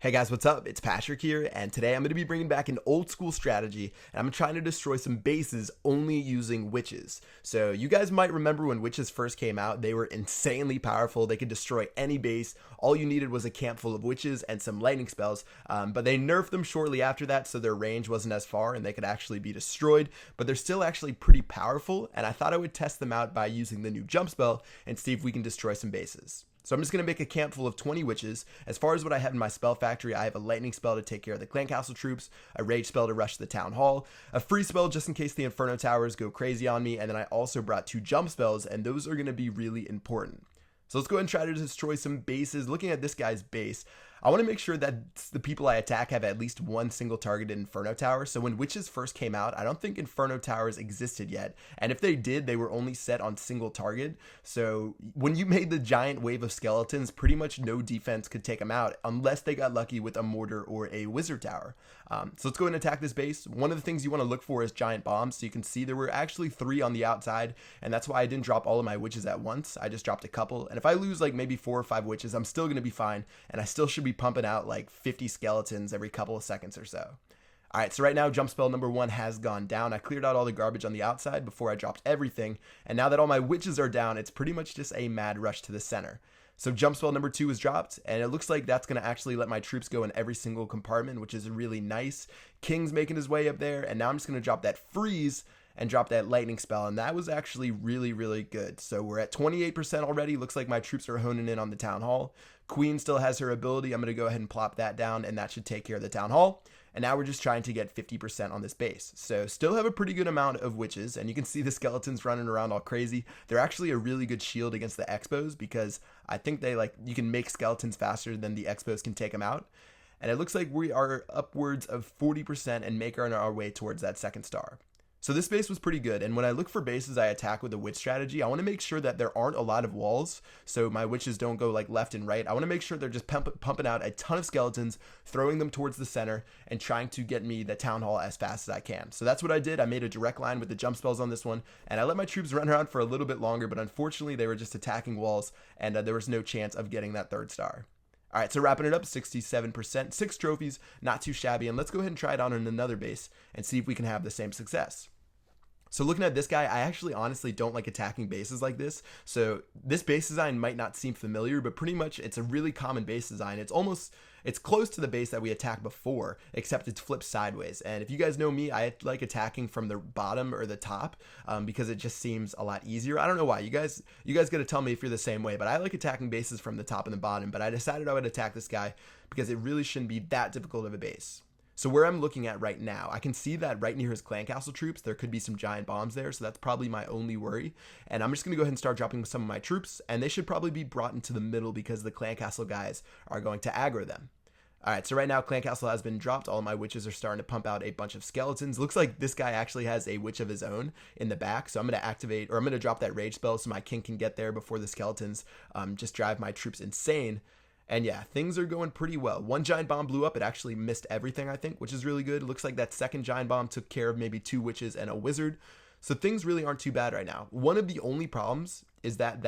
Hey guys, what's up? It's Patrick here, and today I'm going to be bringing back an old school strategy, and I'm trying to destroy some bases only using witches. So you guys might remember when witches first came out, they were insanely powerful. They could destroy any base. All you needed was a camp full of witches and some lightning spells, but they nerfed them shortly after that, so their range wasn't as far, and they could actually be destroyed, but they're still actually pretty powerful, and I thought I would test them out by using the new jump spell and see if we can destroy some bases. So I'm just going to make a camp full of 20 witches. As far as what I have in my spell factory, I have a lightning spell to take care of the clan castle troops, a rage spell to rush the town hall, a free spell just in case the inferno towers go crazy on me, and then I also brought 2 jump spells, and those are going to be really important. So let's go ahead and try to destroy some bases. Looking at this guy's base, I want to make sure that the people I attack have at least one single targeted Inferno Tower. So when witches first came out, I don't think Inferno Towers existed yet. And if they did, they were only set on single target. So when you made the giant wave of skeletons, pretty much no defense could take them out unless they got lucky with a mortar or a wizard tower. So let's go ahead and attack this base. One of the things you want to look for is giant bombs. So you can see there were actually 3 on the outside. And that's why I didn't drop all of my witches at once. I just dropped a couple. And if I lose like maybe 4 or 5 witches, I'm still going to be fine. And I still should be pumping out like 50 skeletons every couple of seconds or so. All right, so right now jump spell number 1 has gone down. I cleared out all the garbage on the outside before I dropped everything, and now that all my witches are down, it's pretty much just a mad rush to the center. So jump spell number 2 is dropped, and it looks like that's going to actually let my troops go in every single compartment, which is really nice. King's making his way up there, and now I'm just going to drop that freeze and drop that lightning spell, and that was actually really good. So we're at 28% already. Looks like my troops are honing in on the town hall. Queen still has her ability. I'm going to go ahead and plop that down, and that should take care of the town hall. And now we're just trying to get 50% on this base. So still have a pretty good amount of witches, and you can see the skeletons running around all crazy. They're actually a really good shield against the expos because I think you can make skeletons faster than the expos can take them out. And it looks like we are upwards of 40% and making our way towards that second star. So this base was pretty good, and when I look for bases I attack with a witch strategy, I want to make sure that there aren't a lot of walls, so my witches don't go like left and right. I want to make sure they're just pumping out a ton of skeletons, throwing them towards the center, and trying to get me the town hall as fast as I can. So that's what I did. I made a direct line with the jump spells on this one, and I let my troops run around for a little bit longer, but unfortunately they were just attacking walls, and there was no chance of getting that third star. All right, so wrapping it up, 67%, 6 trophies, not too shabby, and let's go ahead and try it on another base and see if we can have the same success. So looking at this guy, I actually honestly don't like attacking bases like this. So this base design might not seem familiar, but pretty much it's a really common base design. It's close to the base that we attacked before, except it's flipped sideways. And if you guys know me, I like attacking from the bottom or the top because it just seems a lot easier. I don't know why. You guys got to tell me if you're the same way, but I like attacking bases from the top and the bottom. But I decided I would attack this guy because it really shouldn't be that difficult of a base. So where I'm looking at right now, I can see that right near his clan castle troops, there could be some giant bombs there. So that's probably my only worry. And I'm just going to go ahead and start dropping some of my troops. And they should probably be brought into the middle because the clan castle guys are going to aggro them. All right, so right now clan castle has been dropped. All of my witches are starting to pump out a bunch of skeletons. Looks like this guy actually has a witch of his own in the back. So I'm going to drop that rage spell so my king can get there before the skeletons just drive my troops insane. And yeah, things are going pretty well. 1 giant bomb blew up. It actually missed everything, I think, which is really good. It looks like that second giant bomb took care of maybe 2 witches and a wizard. So things really aren't too bad right now. One of the only problems is that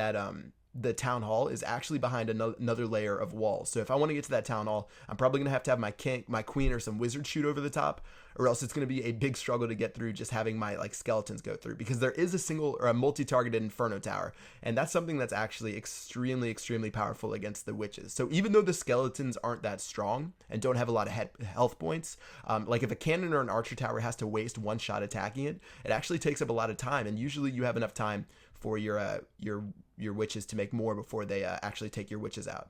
the town hall is actually behind another layer of walls. So if I want to get to that town hall, I'm probably going to have my king, my queen, or some wizard shoot over the top, or else it's going to be a big struggle to get through just having my skeletons go through, because there is a single or a multi-targeted inferno tower, and that's something that's actually extremely powerful against the witches. So even though the skeletons aren't that strong and don't have a lot of health points, like if a cannon or an archer tower has to waste 1 shot attacking it, it actually takes up a lot of time, and usually you have enough time for your witches to make more before they actually take your witches out.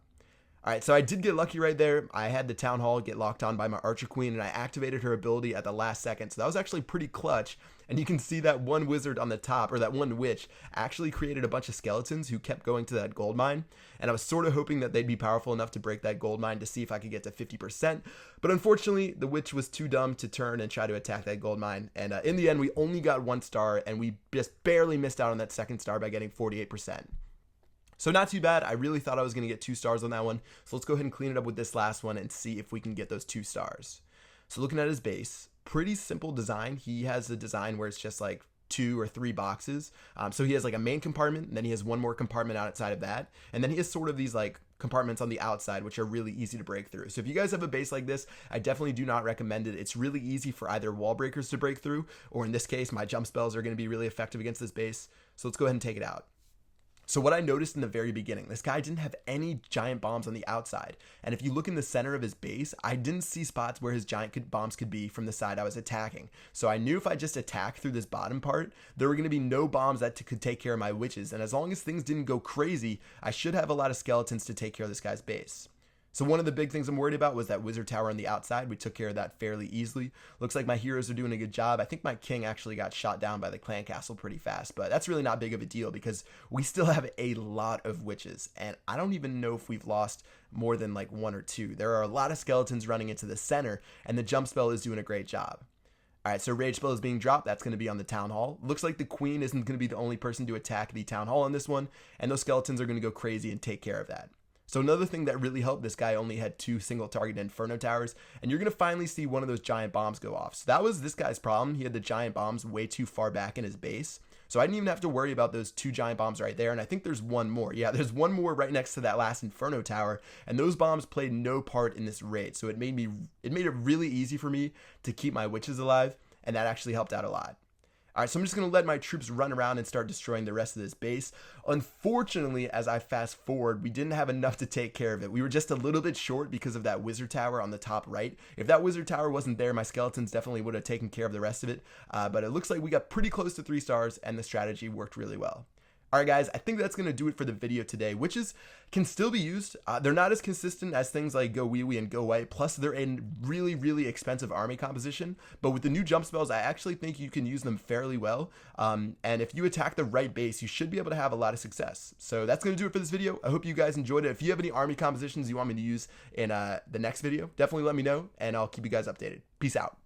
All right, so I did get lucky right there. I had the town hall get locked on by my archer queen, and I activated her ability at the last second. So that was actually pretty clutch. And you can see that one wizard on the top, or that one witch, actually created a bunch of skeletons who kept going to that gold mine. And I was sort of hoping that they'd be powerful enough to break that gold mine to see if I could get to 50%. But unfortunately, the witch was too dumb to turn and try to attack that gold mine. And in the end, we only got 1 star, and we just barely missed out on that second star by getting 48%. So not too bad. I really thought I was going to get 2 stars on that one. So let's go ahead and clean it up with this last one and see if we can get those 2 stars. So looking at his base, pretty simple design. He has a design where it's just like 2 or 3 boxes. So he has like a main compartment, and then he has 1 more compartment outside of that. And then he has sort of these like compartments on the outside, which are really easy to break through. So if you guys have a base like this, I definitely do not recommend it. It's really easy for either wall breakers to break through, or in this case, my jump spells are going to be really effective against this base. So let's go ahead and take it out. So what I noticed in the very beginning, this guy didn't have any giant bombs on the outside. And if you look in the center of his base, I didn't see spots where his giant bombs could be from the side I was attacking. So I knew if I just attacked through this bottom part, there were going to be no bombs that could take care of my witches. And as long as things didn't go crazy, I should have a lot of skeletons to take care of this guy's base. So one of the big things I'm worried about was that wizard tower on the outside. We took care of that fairly easily. Looks like my heroes are doing a good job. I think my king actually got shot down by the clan castle pretty fast, but that's really not big of a deal because we still have a lot of witches, and I don't even know if we've lost more than like 1 or 2. There are a lot of skeletons running into the center, and the jump spell is doing a great job. All right, so rage spell is being dropped. That's going to be on the town hall. Looks like the queen isn't going to be the only person to attack the town hall on this one, and those skeletons are going to go crazy and take care of that. So another thing that really helped, this guy only had 2 single target inferno towers, and you're going to finally see one of those giant bombs go off. So that was this guy's problem. He had the giant bombs way too far back in his base. So I didn't even have to worry about those 2 giant bombs right there. And I think there's one more. Yeah, there's one more right next to that last inferno tower. And those bombs played no part in this raid. So it made it really easy for me to keep my witches alive. And that actually helped out a lot. All right, so I'm just going to let my troops run around and start destroying the rest of this base. Unfortunately, as I fast forward, we didn't have enough to take care of it. We were just a little bit short because of that wizard tower on the top right. If that wizard tower wasn't there, my skeletons definitely would have taken care of the rest of it. But it looks like we got pretty close to 3 stars, and the strategy worked really well. All right, guys, I think that's going to do it for the video today. Witches can still be used. They're not as consistent as things like Go Wee Wee and Go White. Plus, they're in really, really expensive army composition. But with the new jump spells, I actually think you can use them fairly well. And if you attack the right base, you should be able to have a lot of success. So that's going to do it for this video. I hope you guys enjoyed it. If you have any army compositions you want me to use in the next video, definitely let me know, and I'll keep you guys updated. Peace out.